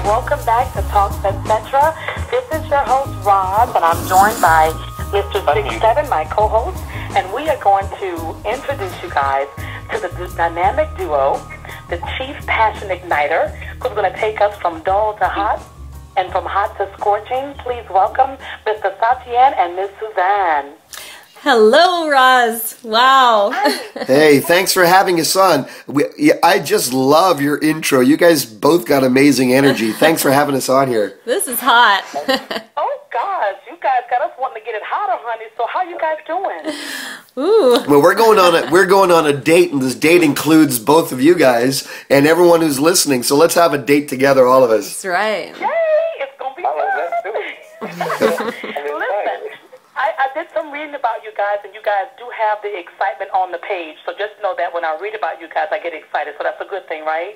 Welcome back to Talks Etc. This is your host, Roz, and I'm joined by Mr. 67, my co-host, and we are going to introduce you guys to the dynamic duo, the Chief Passion Igniter, who's going to take us from dull to hot and from hot to scorching. Please welcome Mr. Satyan and Ms. Suzanne. Hello, Roz. Wow. Hey, thanks for having us on. I just love your intro. You guys both got amazing energy. Thanks for having us on here. This is hot. Oh, gosh. You guys got us wanting to get it hotter, honey. So how you guys doing? Ooh. Well, we're going on a date, and this date includes both of you guys and everyone who's listening. So let's have a date together, all of us. That's right. Yay! It's going to be fun. Listen. I did some reading about you guys, and you guys do have the excitement on the page. So just know that when I read about you guys, I get excited. So that's a good thing, right?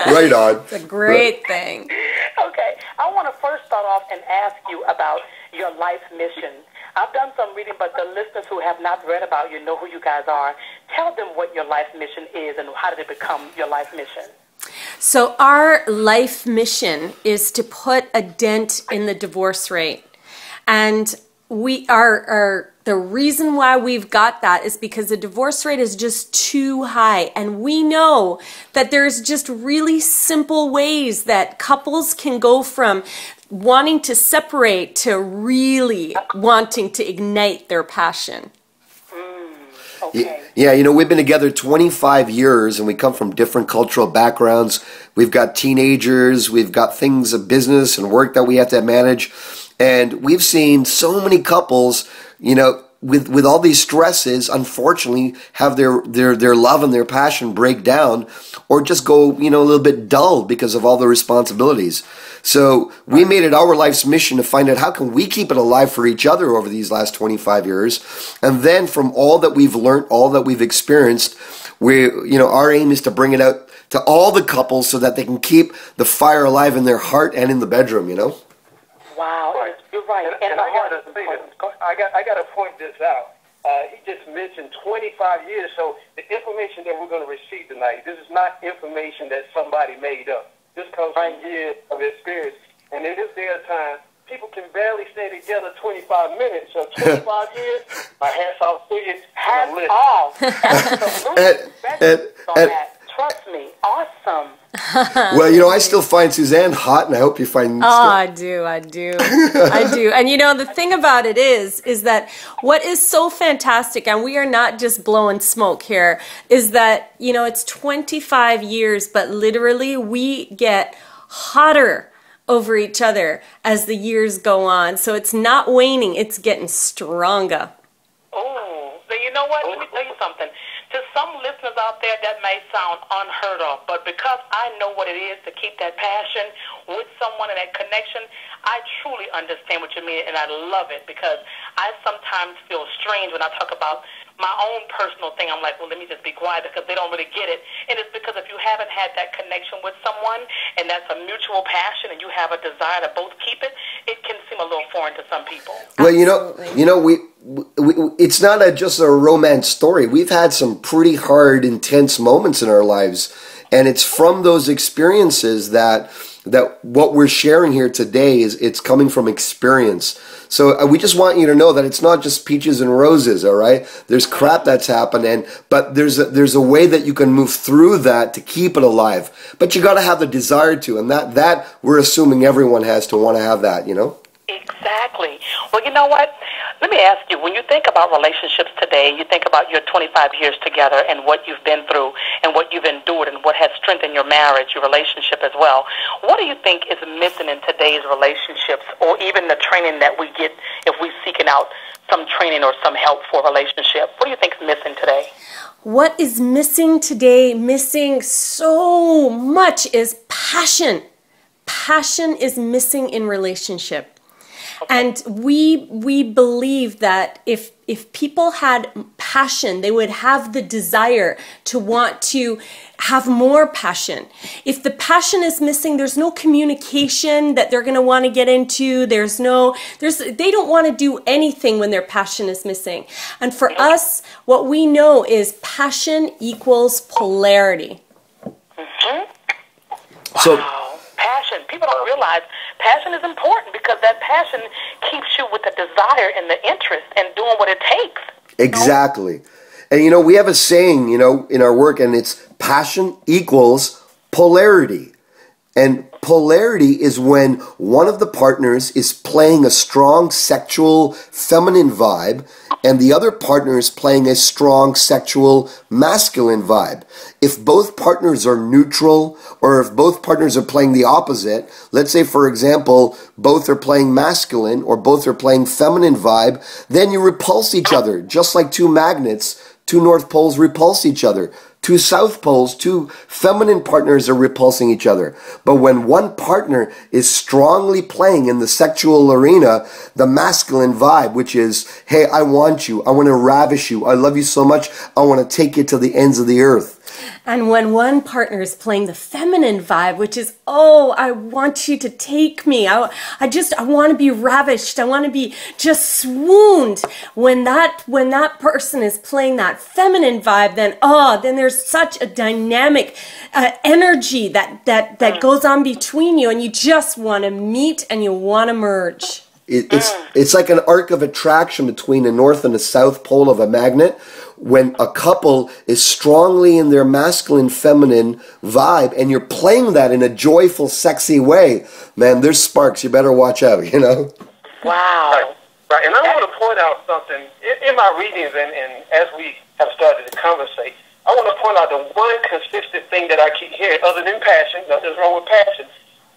Right on. It's a great thing. Okay. I want to first start off and ask you about your life mission. I've done some reading, but the listeners who have not read about you know who you guys are. Tell them what your life mission is and how did it become your life mission. So our life mission is to put a dent in the divorce rate. And we are the reason why we've got that is because the divorce rate is just too high. And we know that there's just really simple ways that couples can go from wanting to separate to really wanting to ignite their passion. Okay. Yeah, you know, we've been together 25 years and we come from different cultural backgrounds. We've got teenagers, we've got things of business and work that we have to manage. And we've seen so many couples, you know, with all these stresses, unfortunately, have their love and their passion break down or just go, you know, a little bit dull because of all the responsibilities. So we made it our life's mission to find out how can we keep it alive for each other over these last 25 years. And then from all that we've learned, all that we've experienced, our aim is to bring it out to all the couples so that they can keep the fire alive in their heart and in the bedroom, you know? Wow, you're right. And I got to say this. I got to point this out. He just mentioned 25 years. So the information that we're going to receive tonight, this is not information that somebody made up. This comes from years of experience. And in this day and time, people can barely stay together 25 minutes. So 25 years, my hats off to you. Hats off. Absolutely. Trust me. Awesome. Well, you know, I still find Suzanne hot, and I hope you find... I do. I do. And, you know, the thing about it is that what is so fantastic, and we are not just blowing smoke here, is that, you know, it's 25 years, but literally we get hotter over each other as the years go on. So it's not waning, it's getting stronger. Oh, so you know what? Let me tell you something. To some listeners out there, that may sound unheard of, but because I know what it is to keep that passion with someone and that connection, I truly understand what you mean, and I love it because I sometimes feel strange when I talk about my own personal thing. I'm like, well, let me just be quiet because they don't really get it. And it's because if you haven't had that connection with someone and that's a mutual passion and you have a desire to both keep it, it can seem a little foreign to some people. Well, you know, we it's not just a romance story. We've had some pretty hard, intense moments in our lives, and it's from those experiences that what we're sharing here today it's coming from experience. So we just want you to know that it's not just peaches and roses, all right? There's crap that's happening, but there's a way that you can move through that to keep it alive. But you got to have the desire to, and that we're assuming everyone has to want to have that, you know? Exactly. Well, you know what? Let me ask you, when you think about relationships today, you think about your 25 years together and what you've been through and what you've endured and what has strengthened your marriage, your relationship as well. What do you think is missing in today's relationships or even the training that we get if we're seeking out some training or some help for a relationship? What do you think is missing today? What is missing today, missing so much, is passion. Passion is missing in relationship. And we believe that if people had passion, they would have the desire to want to have more passion. If the passion is missing, there's no communication that they're going to want to get into. They don't want to do anything when their passion is missing. And for us, what we know is passion equals polarity. Mm-hmm. So, wow. passion. People don't realize passion is important because that passion keeps you with the desire and the interest in doing what it takes. Exactly. And, we have a saying, in our work, and it's passion equals polarity. And polarity is when one of the partners is playing a strong sexual feminine vibe and the other partner is playing a strong sexual masculine vibe. If both partners are neutral or if both partners are playing the opposite, let's say, for example, both are playing masculine or both are playing feminine vibe, then you repulse each other, just like two magnets. Two North Poles repulse each other. Two South Poles, two feminine partners are repulsing each other. But when one partner is strongly playing in the sexual arena, the masculine vibe, which is, hey, I want you, I want to ravish you, I love you so much, I want to take you to the ends of the earth. And when one partner is playing the feminine vibe, which is, oh, I want you to take me. I want to be ravished. I want to be just swooned. When that person is playing that feminine vibe, then there's such a dynamic energy that goes on between you, and you just want to meet and you want to merge. It's like an arc of attraction between the north and the south pole of a magnet. When a couple is strongly in their masculine feminine vibe and you're playing that in a joyful, sexy way, man, there's sparks. You better watch out, Wow. Right. And I want to point out something in my readings and as we have started to conversate, I want to point out the one consistent thing that I keep hearing, other than passion, nothing's wrong with passion,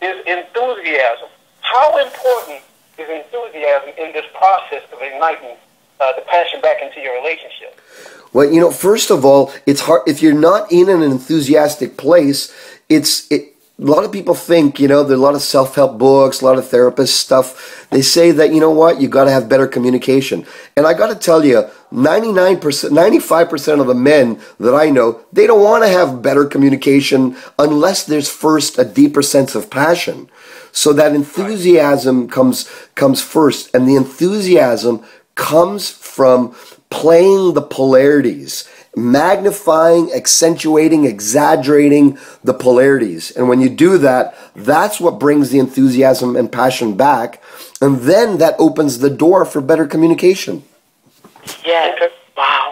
is enthusiasm. How important is enthusiasm in this process of igniting the passion back into your relationship? Well, first of all, it's hard if you're not in an enthusiastic place. A lot of people think, there are a lot of self-help books, a lot of therapist stuff. They say that, you got to have better communication. And I got to tell you, 95% of the men that I know, they don't want to have better communication unless there's first a deeper sense of passion. So that enthusiasm comes first, and the enthusiasm comes from playing the polarities, magnifying, accentuating, exaggerating the polarities. And when you do that, that's what brings the enthusiasm and passion back, and then that opens the door for better communication. Yes. Wow.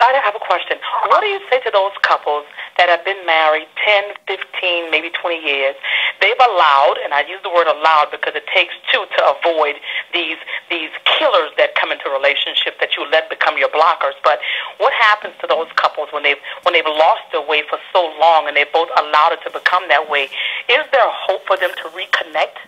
I have a question. What do you say to those couples that have been married 10, 15, maybe 20 years? They've allowed, and I use the word allowed because it takes two to avoid these killers that come into a relationship that you let become your blockers. But what happens to those couples when they've lost their way for so long and they both allowed it to become that way? Is there hope for them to reconnect?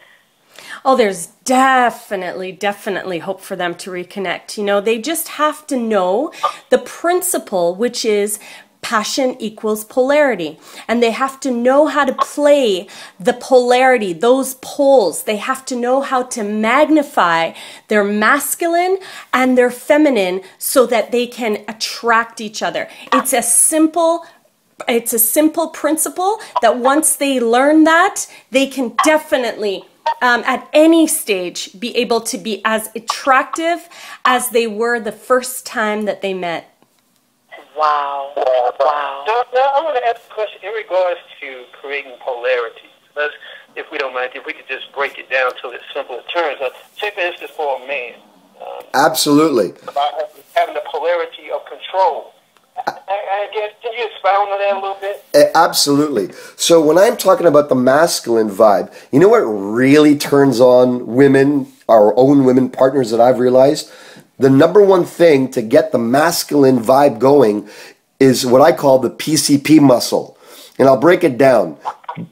Oh, there's definitely hope for them to reconnect. They just have to know the principle, which is passion equals polarity. And they have to know how to play the polarity, those poles. They have to know how to magnify their masculine and their feminine so that they can attract each other. It's a simple principle that once they learn that, they can definitely at any stage be able to be as attractive as they were the first time that they met. Wow. Now, I want to ask a question in regards to creating polarity. If we don't mind, if we could just break it down to its simplest terms. Say, for instance, for a man. Absolutely. About having the polarity of control. I guess, can you expound on that a little bit? Absolutely. So when I'm talking about the masculine vibe, you know what really turns on women, our own women partners that I've realized? The number one thing to get the masculine vibe going is what I call the PCP muscle. And I'll break it down.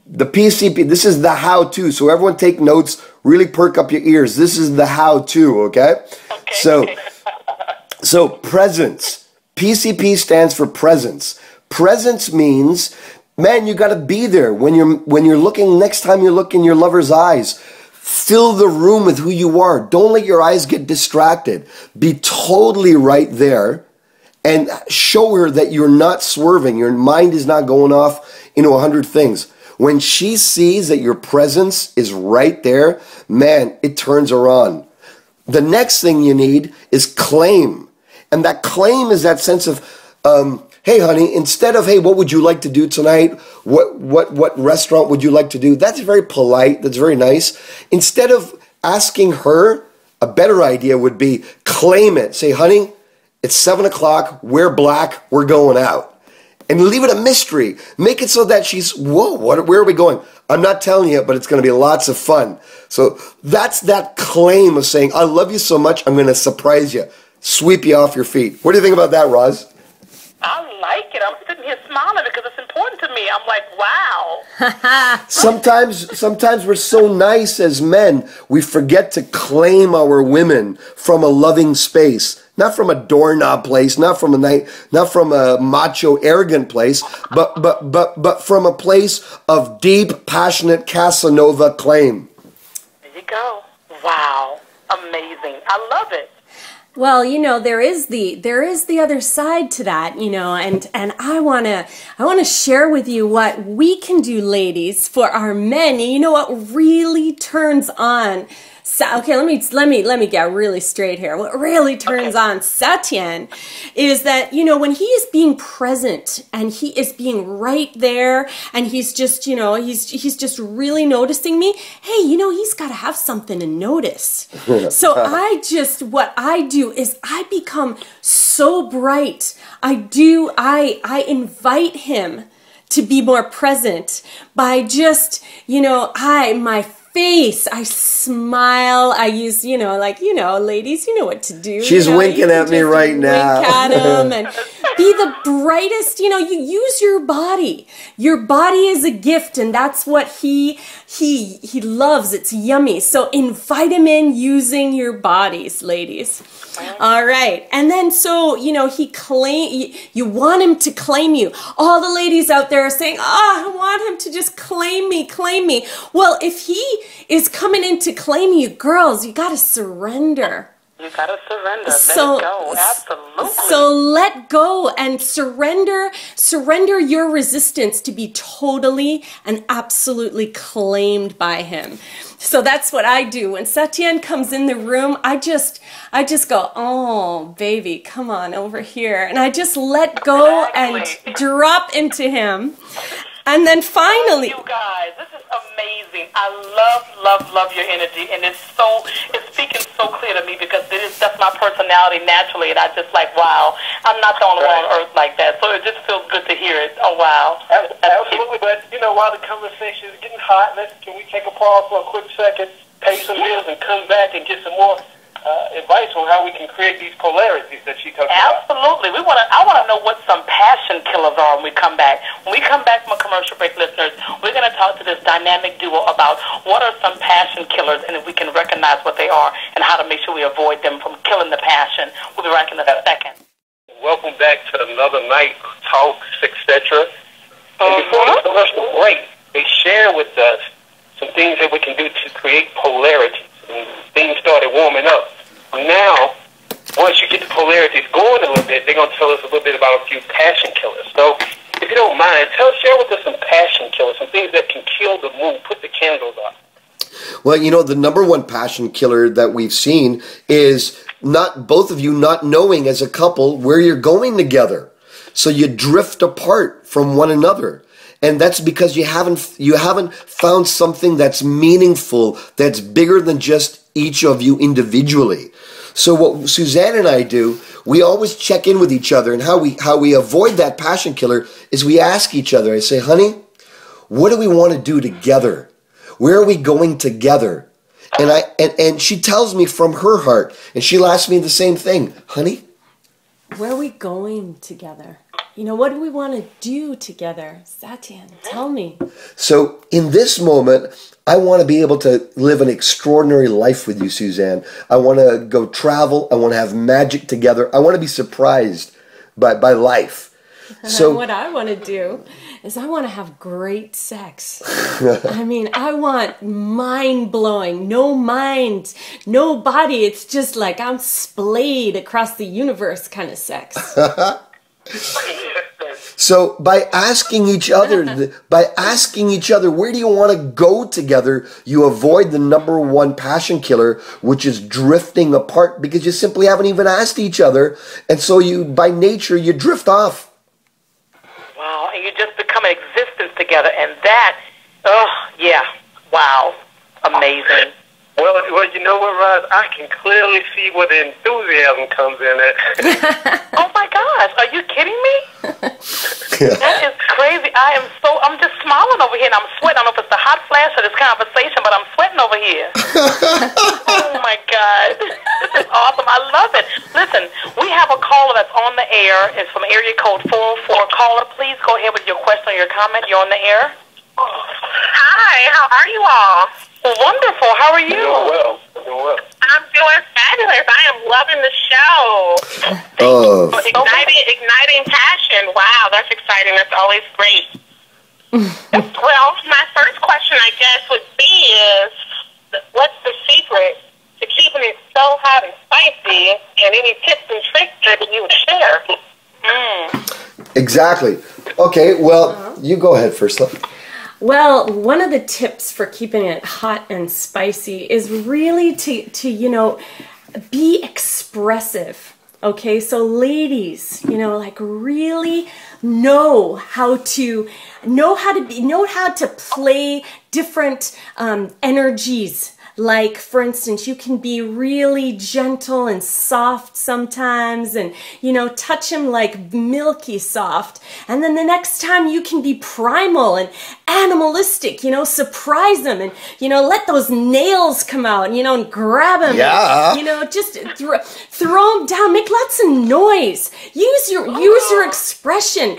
The PCP, this is the how-to. So everyone take notes, really perk up your ears. This is the how-to, okay? So presence. PCP stands for presence. Presence means, man, you got to be there when you're looking. Next time you look in your lover's eyes, fill the room with who you are. Don't let your eyes get distracted. Be totally right there, and show her that you're not swerving. Your mind is not going off into 100 things. When she sees that your presence is right there, man, it turns her on. The next thing you need is claim. And that claim is that sense of hey, honey, instead of, hey, what would you like to do tonight? What restaurant would you like to do? That's very polite. That's very nice. Instead of asking her, a better idea would be claim it. Say, honey, it's 7 o'clock. We're black. We're going out. And leave it a mystery. Make it so that she's, whoa, where are we going? I'm not telling you, but it's going to be lots of fun. So that's that claim of saying, I love you so much, I'm going to surprise you. Sweep you off your feet. What do you think about that, Roz? I like it. I'm sitting here smiling because it's important to me. I'm like, wow. Sometimes we're so nice as men, we forget to claim our women from a loving space. Not from a doorknob place, not from a macho, arrogant place, but from a place of deep, passionate Casanova claim. There you go. Wow. Amazing. I love it. Well, there is the other side to that, and I wanna share with you what we can do, ladies, for our men. You know what really turns on? Okay, let me get really straight here. What really turns on Satyen is that, when he is being present and he is being right there and he's just, he's just really noticing me. Hey, he's got to have something to notice. So what I do is I become so bright. I invite him to be more present by just, my face, I smile, I use, ladies, you know what to do. She's winking at me right now. Wink at him and be the brightest, you use your body. Your body is a gift, and that's what he loves. It's yummy. So invite him in using your bodies, ladies. All right. And then you want him to claim you. All the ladies out there are saying, I want him to just claim me. Well, if he is coming in to claim you, girls, you got to surrender. You got to surrender. Let it go. Absolutely. So let go and surrender your resistance to be totally and absolutely claimed by him. So that's what I do. When Satyen comes in the room, I just go, oh, baby, come on over here. And I just let go and drop into him. And then finally... You guys, this is amazing. I love your energy. And it's speaking so clear to me because that's my personality naturally. And I just like, wow, I'm not the only one on earth like that. So it just feels good to hear it. Oh, wow. Absolutely. But, while the conversation is getting hot, can we take a pause for a quick second, pay some bills, and come back and get some more advice on how we can create these polarities that she talked about? Absolutely. I want to know what some passion killers are when we come back. When we come back from a commercial break, listeners, we're going to talk to this dynamic duo about what are some passion killers and if we can recognize what they are and how to make sure we avoid them from killing the passion. We'll be right in a second. Welcome back to another night, talks, etc. And before the commercial break, they share with us some things that we can do to create polarity. And things started warming up. Now, once you get the polarities going a little bit, they're going to tell us a little bit about a few passion killers. So, if you don't mind, share with us some passion killers, some things that can kill the mood, put the candles up. Well, the number one passion killer that we've seen is both of you not knowing as a couple where you're going together. So you drift apart from one another. And that's because you haven't found something that's meaningful, that's bigger than just each of you individually. So what Suzanne and I do, we always check in with each other, and how we avoid that passion killer is we ask each other. I say, honey, what do we want to do together? Where are we going together? And she tells me from her heart, and she'll ask me the same thing, honey, where are we going together? What do we want to do together? Satyen, tell me. So in this moment, I want to be able to live an extraordinary life with you, Suzanne. I want to go travel. I want to have magic together. I want to be surprised by life. So what I want to do is I want to have great sex. I want mind-blowing, no mind, no body. It's just like I'm splayed across the universe kind of sex. So by asking each other, where do you want to go together, you avoid the number one passion killer, which is drifting apart, because you simply haven't even asked each other. And so by nature, you drift off. come in existence together, and that, wow, amazing. Well, you know what, Roz? I can clearly see where the enthusiasm comes in at. Oh my gosh, are you kidding me? That is crazy. I'm just smiling over here, and I'm sweating. I don't know if it's the hot flash of this conversation, but I'm sweating over here. Oh my God, this is awesome. I love it. Listen, we have a caller that's on the air. It's from area code 404. Caller, please go ahead with your question or your comment. You're on the air. Hi, how are you all? Wonderful. How are you? Doing well. I'm doing fabulous. I am loving the show. Oh. Igniting passion. Wow, that's exciting. That's always great. Well, my first question, I guess, would be what's the secret to keeping it so hot and spicy, and any tips and tricks that you would share? Exactly. Okay, well, you go ahead first. Well, one of the tips for keeping it hot and spicy is really to be expressive. Okay, so ladies, like really know how to play different energies. Like, for instance, you can be really gentle and soft sometimes and, touch him like milky soft. And then the next time you can be primal and animalistic, surprise him and, let those nails come out, and grab him. Yeah. And, just throw him down, make lots of noise. Use your expression.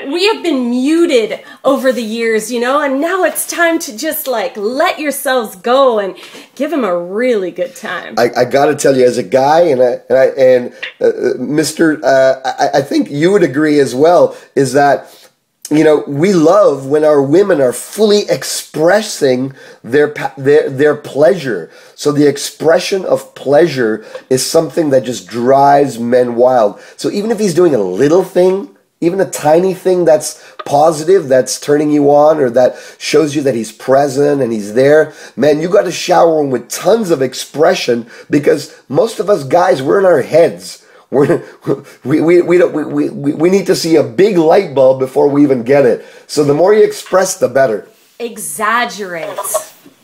We have been muted over the years, and now it's time to just let yourselves go and give him a really good time. I got to tell you, as a guy, and Mr. I think you would agree as well, is that we love when our women are fully expressing their pleasure. So the expression of pleasure is something that just drives men wild. So even if he's doing a little thing, even a tiny thing that's positive, that's turning you on, or that shows you that he's present and he's there, man, you got to shower him with tons of expression, because most of us guys, we're in our heads. We need to see a big light bulb before we even get it. So the more you express, the better. Exaggerate.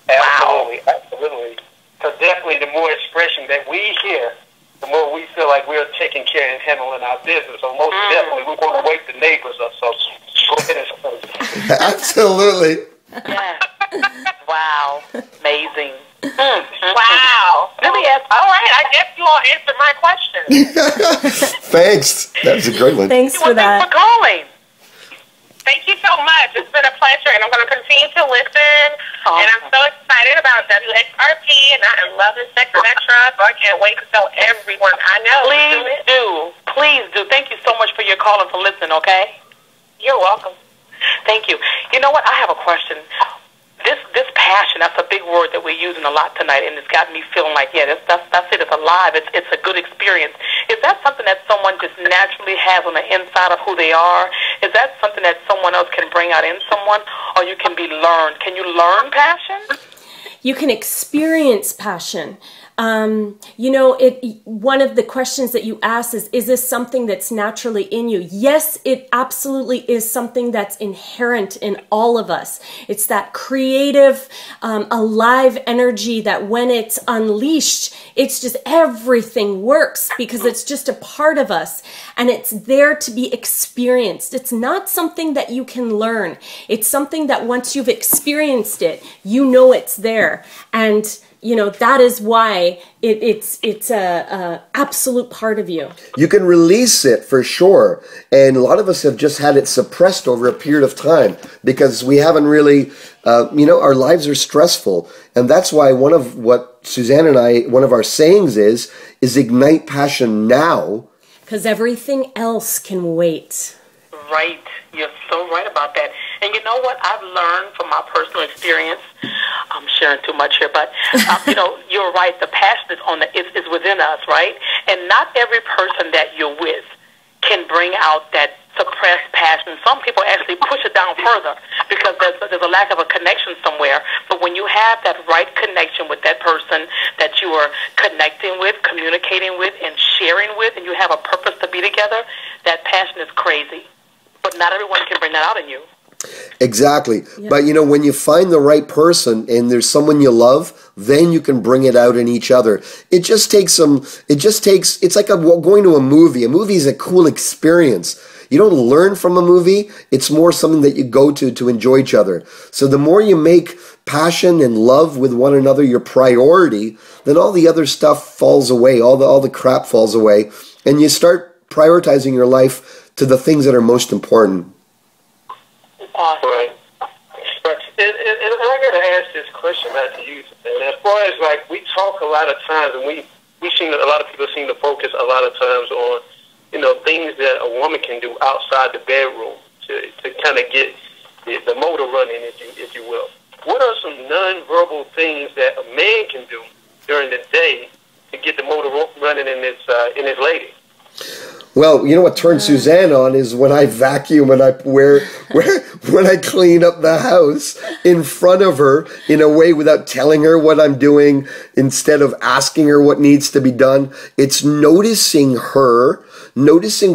Absolutely. So definitely the more expression that we hear, the more we feel like we're taking care and handling our business. So most definitely we want to wake the neighbors up. So go ahead and explain. Absolutely. Yeah. Wow. Amazing. Wow. Let me ask. All right, I guess you all answered my question. Thanks. That was a great one. Thanks for that. Thanks for calling. Thank you so much. It's been a pleasure, and I'm going to continue to listen. Awesome. And I'm so excited about WXRP, and I love this etc. So I can't wait to tell everyone I know. Please do. Thank you so much for your call and for listening, okay? You're welcome. Thank you. You know what? I have a question. This passion, that's a big word that we're using a lot tonight, and it's got me feeling like, that's it. It's alive. It's a good experience. Is that something that someone just naturally has on the inside of who they are? Is that something that someone else can bring out in someone, or you can be learned? Can you learn passion? You can experience passion. One of the questions that you ask is this something that's naturally in you? Yes, it absolutely is something that's inherent in all of us. It's that creative, alive energy that when it's unleashed, it's just everything works because it's just a part of us and it's there to be experienced. It's not something that you can learn. It's something that once you've experienced it, you know it's there. And that is why it's a absolute part of you. You can release it for sure. And a lot of us have just had it suppressed over a period of time because we haven't really, our lives are stressful. And that's why one of what Suzanne and one of our sayings is ignite passion now. Because everything else can wait. Right. You're so right about that. And you know what? I've learned from my personal experience. I'm sharing too much here, but you're right. The passion is within us, right? And not every person that you're with can bring out that suppressed passion. Some people actually push it down further because there's a lack of a connection somewhere. But when you have that right connection with that person that you are connecting with, communicating with, and sharing with, and you have a purpose to be together, that passion is crazy. But not everyone can bring that out in you. Exactly. Yeah. But, when you find the right person and there's someone you love, then you can bring it out in each other. It's like going to a movie. A movie is a cool experience. You don't learn from a movie. It's more something that you go to enjoy each other. So the more you make passion and love with one another your priority, then all the other stuff falls away. All the crap falls away. And you start prioritizing your life to the things that are most important. Awesome. Right. And I got to ask this question back to you. And as far as, like, we talk a lot of times, and a lot of people seem to focus a lot of times on, things that a woman can do outside the bedroom to kind of get the motor running, if you will. What are some nonverbal things that a man can do during the day to get the motor running in his lady? Well, what turns Suzanne on is when I vacuum and when I clean up the house in front of her in a way without telling her what I'm doing, instead of asking her what needs to be done. It's noticing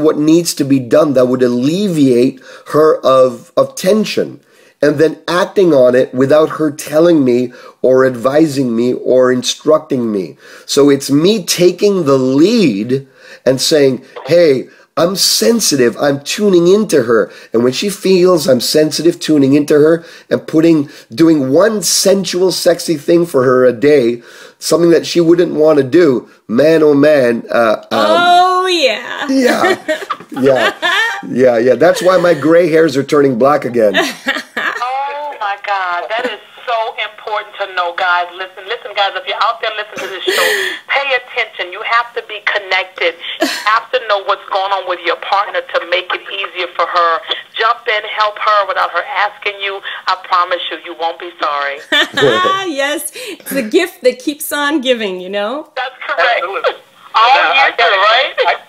what needs to be done that would alleviate her of tension, and then acting on it without her telling me or advising me or instructing me. So it's me taking the lead and saying, hey, I'm sensitive, I'm tuning into her. And when she feels I'm sensitive, tuning into her, and doing one sensual, sexy thing for her a day, something that she wouldn't want to do, man, oh man. Oh, yeah. Yeah. That's why my gray hairs are turning black again. Oh, my God. That is so important to know, guys. Listen, guys, if you're out there listening to this show, pay attention. You have to be connected. You have to know what's going on with your partner to make it easier for her. Jump in, help her without her asking you. I promise you won't be sorry. Yes, it's a gift that keeps on giving, That's correct. Absolutely. Right?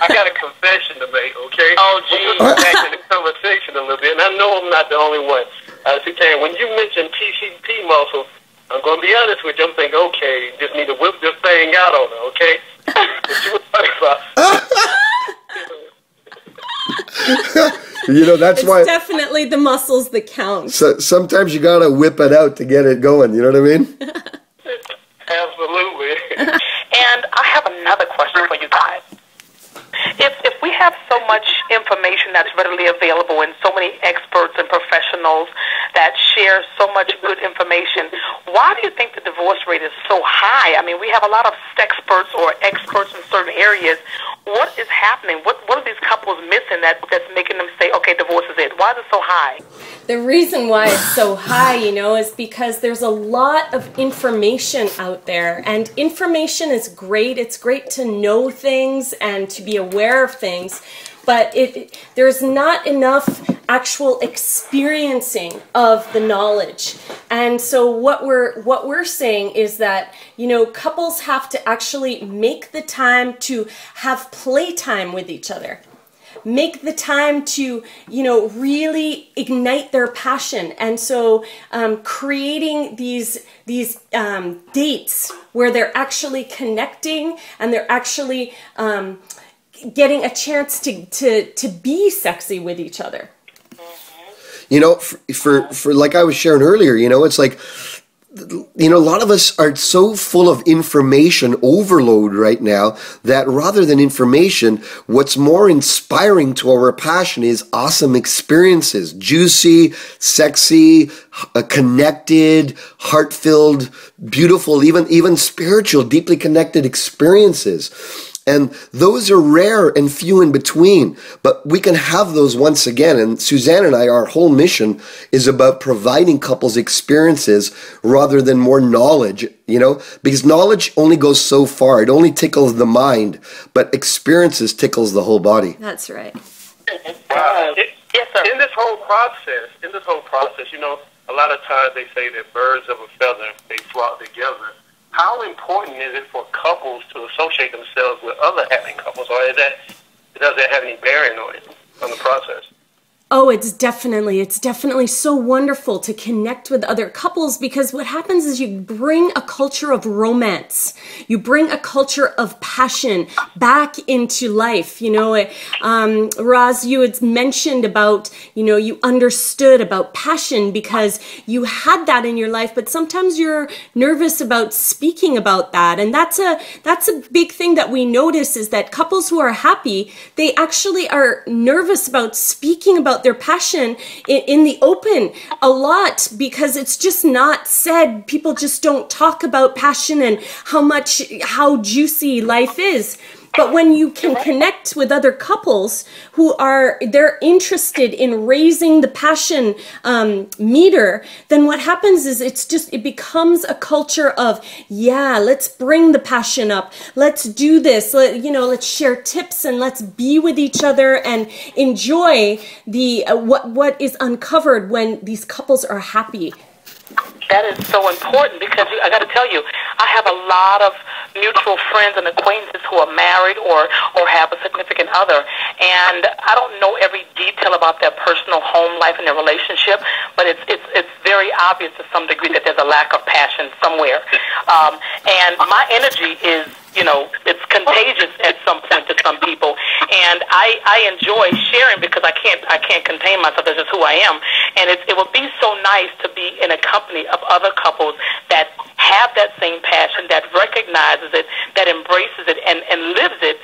I got a confession to make, okay? Oh, geez. Back in the conversation a little bit, and I know I'm not the only one. Suzanne, when you mentioned PCP muscle, I'm going to be honest with you. I'm thinking, okay, just need to whip this thing out on her, okay? What you were talking about. That's why. It's definitely the muscles that count. So sometimes you got to whip it out to get it going. You know what I mean? Absolutely. And I have another question for you guys. If we have so much information that's readily available and so many experts and professionals that share so much good information, why do you think the divorce rate is so high? I mean, we have a lot of sexperts or experts in certain areas. What is happening? What are these couples missing that's making them say, okay, divorce is it? Why is it so high? The reason why it's so high, is because there's a lot of information out there, and information is great. It's great to know things and to be aware of things, but there's not enough actual experiencing of the knowledge. And so what we're saying is that, couples have to actually make the time to have playtime with each other. Make the time to, really ignite their passion. And so creating these dates where they're actually connecting and they're actually getting a chance to be sexy with each other. For like I was sharing earlier, it's like, a lot of us are so full of information overload right now that rather than information, what's more inspiring to our passion is awesome experiences, juicy, sexy, connected, heart-filled, beautiful, even spiritual, deeply connected experiences. And those are rare and few in between, but we can have those once again. And Suzanne and I, our whole mission is about providing couples experiences rather than more knowledge, because knowledge only goes so far. It only tickles the mind, but experiences tickles the whole body. That's right. Yes, sir. In this whole process, a lot of times they say that birds of a feather, they flock together. How important is it for couples to associate themselves with other happy couples, or does that have any bearing on it, on the process? Oh, it's definitely so wonderful to connect with other couples, because what happens is you bring a culture of romance. You bring a culture of passion back into life. You know, Roz, you had mentioned about, you know, you understood about passion because you had that in your life, but sometimes you're nervous about speaking about that. And that's a big thing that we notice, is that couples who are happy, they actually are nervous about speaking about their passion in the open a lot, because it's just not said. People just don't talk about passion and how juicy life is. But when you can connect with other couples they're interested in raising the passion meter, then what happens is it becomes a culture of, yeah, let's bring the passion up. Let's do this. Let's share tips and let's be with each other and enjoy the what is uncovered when these couples are happy. That is so important, because I got to tell you, I have a lot of mutual friends and acquaintances who are married or have a significant other, and I don't know every detail about their personal home life and their relationship, but it's very obvious to some degree that there's a lack of passion somewhere. And my energy is, it's contagious at some point to some people, and I enjoy sharing because I can't contain myself. That's just who I am, and it would be so nice to be in a company of other couples that have that same passion, that recognizes it, that embraces it, and lives it,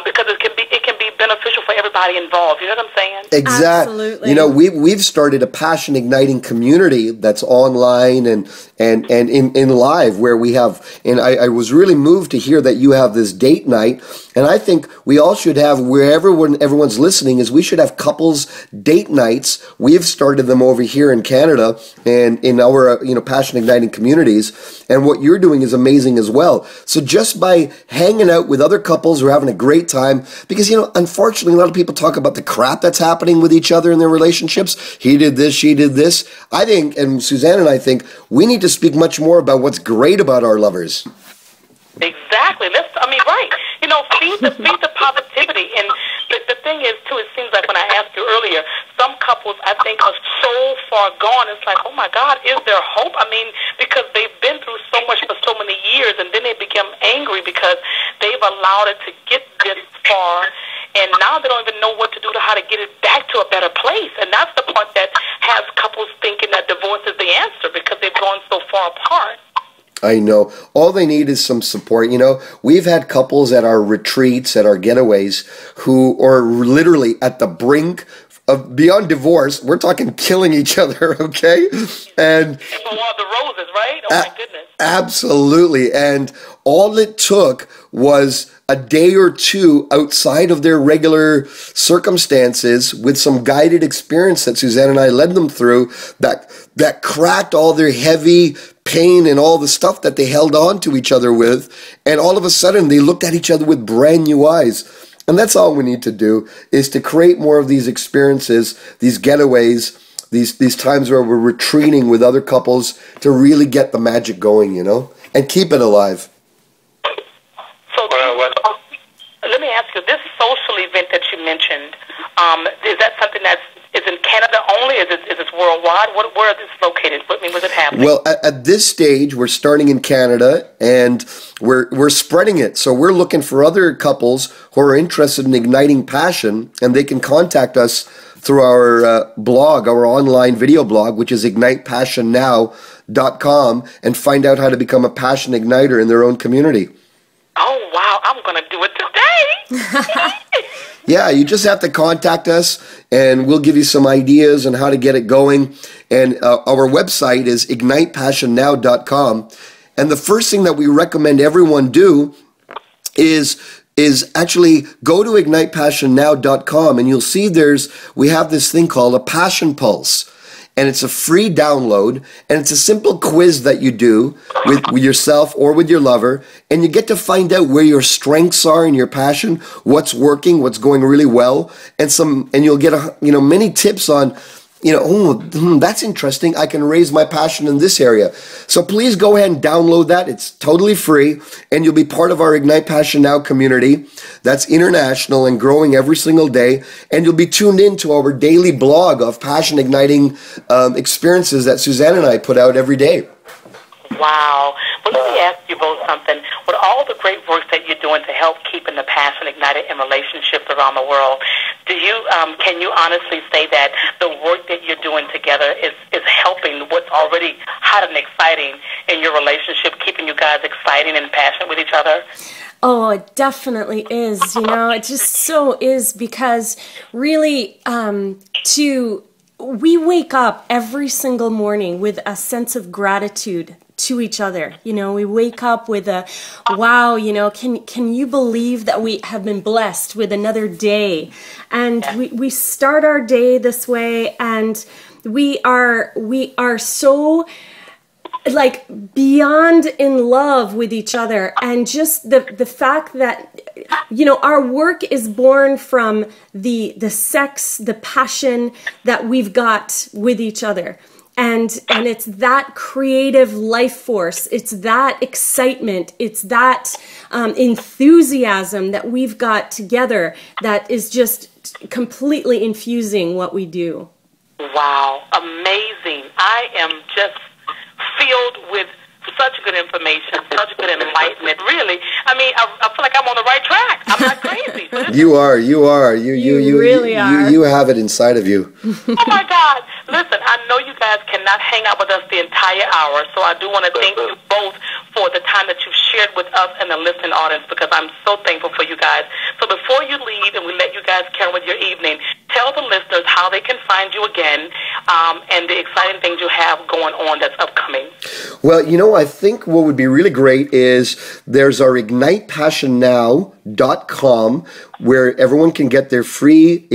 because it can be beneficial for everybody involved. You know what I'm saying? Exactly. Absolutely. We've started a passion igniting community that's online and in live, where we have, and I was really moved to hear that you have this date night, and I think we all should have, wherever everyone's listening, is we should have couples date nights. We've started them over here in Canada and in our passion igniting communities, and what you're doing is amazing as well. So just by hanging out with other couples who are having a great time, because unfortunately a lot of people talk about the crap that's happening with each other in their relationships. He did this, she did this. I think, and Suzanne and I think, we need to speak much more about what's great about our lovers. Exactly. Right. Feed the positivity. And the thing is, too, it seems like when I asked you earlier, some couples, I think, are so far gone. It's like, oh, my God, is there hope? Because they've been through so much for so many years, and then they become angry because they've allowed it to get this far, and now they don't even know what to do to how to get it back to a better place. And that's the part that has couples thinking that divorce is the answer, because they've gone so far apart. I know. All they need is some support. We've had couples at our retreats, at our getaways, who are literally at the brink of, beyond divorce, we're talking killing each other, okay? And for all the roses, right? Oh, my goodness. Absolutely. And all it took was a day or two outside of their regular circumstances, with some guided experience that Suzanne and I led them through, that cracked all their heavy pain and all the stuff that they held on to each other with, and all of a sudden they looked at each other with brand new eyes. And that's all we need to do, is to create more of these experiences, these getaways, these times where we're retreating with other couples to really get the magic going, and keep it alive. So let me ask you, this social event that you mentioned, is that something is in Canada only? Is it worldwide? Where is this located? Where's it happening? Well, at this stage, we're starting in Canada, and we're spreading it. So we're looking for other couples who are interested in igniting passion, and they can contact us through our blog, our online video blog, which is ignitepassionnow.com, and find out how to become a passion igniter in their own community. Oh, wow. I'm going to do it today. Yeah, you just have to contact us, and we'll give you some ideas on how to get it going. And our website is ignitepassionnow.com. And the first thing that we recommend everyone do is actually go to ignitepassionnow.com, and you'll see we have this thing called a Passion Pulse. And it's a free download, and it's a simple quiz that you do with yourself or with your lover, and you get to find out where your strengths are in your passion, what's working, what's going really well, and you'll get many tips on that's interesting. I can raise my passion in this area. So please go ahead and download that. It's totally free, and you'll be part of our Ignite Passion Now community. That's international and growing every single day. And you'll be tuned into our daily blog of passion igniting experiences that Suzanne and I put out every day. Wow. Well, let me ask you both something. With all the great work that you're doing to help keeping the passion ignited in relationships around the world, can you honestly say that the work that you're doing together is helping what's already hot and exciting in your relationship, keeping you guys exciting and passionate with each other? Oh, it definitely is. It just so is, because really we wake up every single morning with a sense of gratitude to each other. We wake up with a, wow, can you believe that we have been blessed with another day? And we start our day this way, and we are so beyond in love with each other. And just the fact that our work is born from the sex, the passion that we've got with each other. And it's that creative life force, it's that excitement, it's that enthusiasm that we've got together that is just completely infusing what we do. Wow, amazing. I am just filled with such good information, such good enlightenment. Really, I feel like I'm on the right track. I'm not crazy. You are. You really are. You have it inside of you. Oh my God. Listen, I know you guys cannot hang out with us the entire hour, so I do want to thank you both for the time that you've shared with us and the listening audience, because I'm so thankful for you guys. So before you leave and we let you guys carry on with your evening, tell the listeners how they can find you again, and the exciting things you have going on that's upcoming. Well, I think what would be really great is there's our ignitepassionnow.com, where everyone can get their free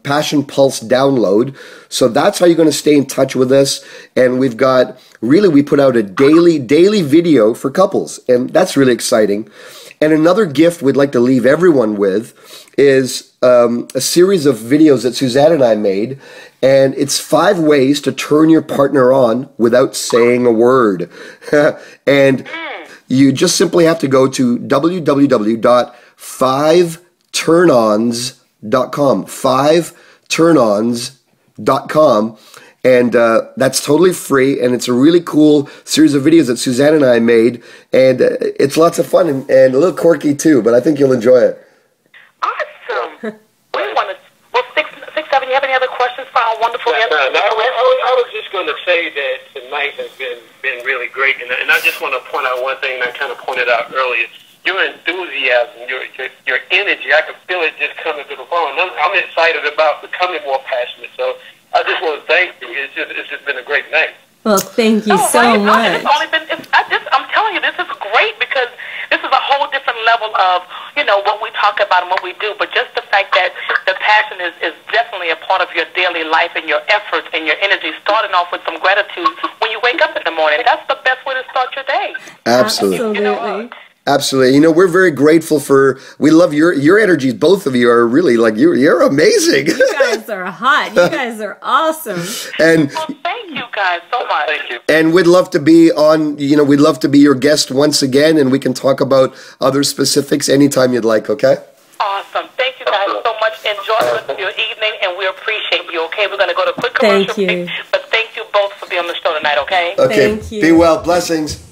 Passion Pulse download. So that's how you're going to stay in touch with us. And we put out a daily video for couples, and that's really exciting. And another gift we'd like to leave everyone with is a series of videos that Suzanne and I made, and it's 5 ways to turn your partner on without saying a word. And you just simply have to go to www.5turnons.com, 5turnons.com. And that's totally free, and it's a really cool series of videos that Suzanne and I made, and it's lots of fun and a little quirky too, but I think you'll enjoy it. Awesome. You have any other questions for our wonderful guests? I was just going to say that tonight has been really great, and I just want to point out one thing that I kind of pointed out earlier. Your enthusiasm, your energy, I can feel it just coming to the phone. I'm excited about becoming more passionate, so I just want to thank you. It's just been a great night. Well, thank you so much. I'm telling you, this is great, because this is a whole different level of, what we talk about and what we do, but just the fact that the passion is definitely a part of your daily life and your efforts and your energy, starting off with some gratitude when you wake up in the morning. That's the best way to start your day. Absolutely. Absolutely. We're very grateful we love your energy. Both of you are really you're amazing. You guys are hot. You guys are awesome. And thank you guys so much. Thank you. And we'd love to be on, we'd love to be your guest once again, and we can talk about other specifics anytime you'd like, okay? Awesome. Thank you guys so much. Enjoy the rest of your evening, and we appreciate you, okay? We're going to go to a quick commercial break, but thank you both for being on the show tonight, okay? Okay. Thank you. Be well. Blessings.